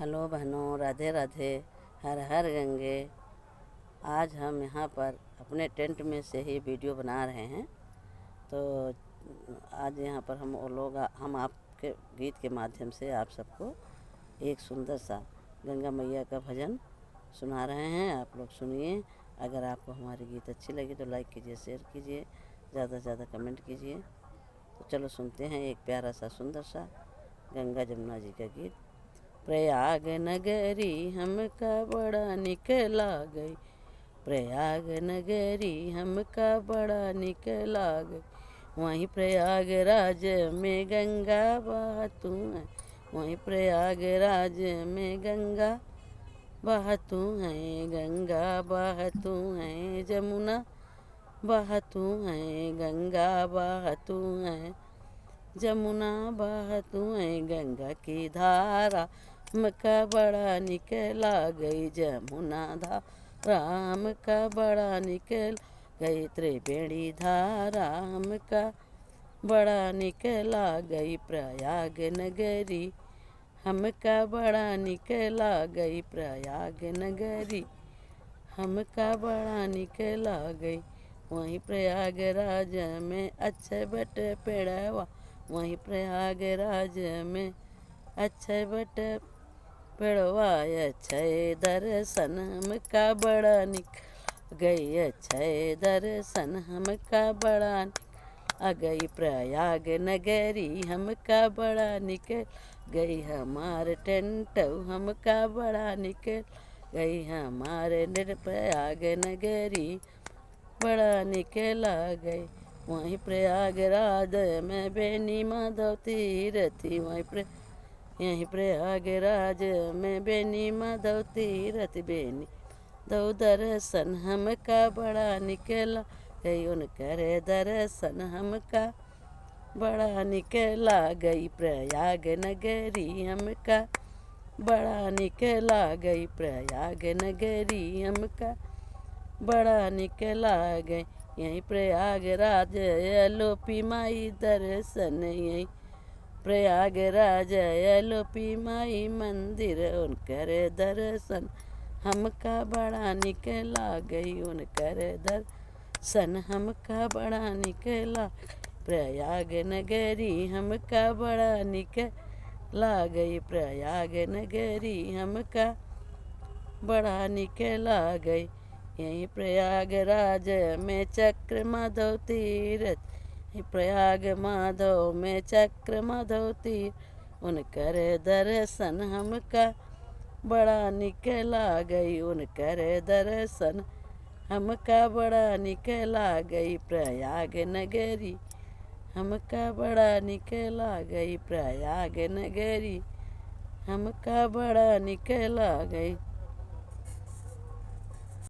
Hello बहनों, राधे राधे। हर हर गंगे। आज हम यहाँ पर अपने टेंट में से ही वीडियो बना रहे हैं। तो आज यहाँ पर हम आपके गीत के माध्यम से आप सबको एक सुंदर सा गंगा मैया का भजन सुना रहे हैं। आप लोग सुनिए। अगर आपको हमारी गीत अच्छी लगी तो लाइक कीजिए, शेयर कीजिए, ज़्यादा से ज़्यादा कमेंट कीजिए। तो चलो सुनते हैं एक प्यारा सा सुंदर सा गंगा जमुना जी का गीत। प्रयाग नगरी हमका बड़ा निक लागई, प्रयाग नगरी हमका बड़ा निक लागई। वहीं प्रयागराज में गंगा बहतू है, वहीं प्रयागराज में गंगा बहतू है, गंगा बहतू है, जमुना बहतू है, गंगा बहतू है, जमुना बहतू है। गंगा की धारा हमका बड़ा निक लागई, जमुना धारा हमका बड़ा निक गई, त्रिवेणी धारा हमका बड़ा निक लागई। प्रयाग नगरी हमका बड़ा निक लागई, प्रयाग नगरी हमका बड़ा निक लागई। वहीं प्रयागराज में अच्छे बट पेड़वा, वहीं प्रयागराज में अच्छे बट पेड़वा, अच्छे दर्शन हमका बड़ा निक गई, अच्छे दर्शन हमका बड़ा आ गई। प्रयाग नगरी हमका बड़ा निकल गई, हमारे टेंट हमका बड़ा निकल गई, हमारे प्रयाग नगरी बड़ा निकल आ गई। वहीं प्रयागराज में बेनी माधव तीरथी, यहीं प्रयागराज में बेनी माधव तीरथ, बेनी दो दर्शन हमका बड़ा निकला गई, उनकर दर्शन हमका बड़ा निकला गई। प्रयाग नगरी हमका बड़ा निकला गई, प्रयाग नगरी हमका बड़ा निकला गई। यहीं प्रयागराज अलोपी माई दर्शन, यहीं प्रयागराज अलोपी माई मंदिर, उनकर दर्शन हमका बड़ा निकला गई, उनकर दर्शन हमका बड़ा निकला। प्रयाग नगरी हमका बड़ा निकला गई, प्रयाग नगरी हमका बड़ा निकला गई। यहीं प्रयागराज में चक्र माधव तीरथ, प्रयाग माधव में चक्र माधव तीर्थ, उनकर दर्शन हमका बड़ा निकला गई, उनकर दर्शन हमका बड़ा निकला गई। प्रयाग नगरी हमका बड़ा निकला गई, प्रयाग नगरी हमका बड़ा निकला गई।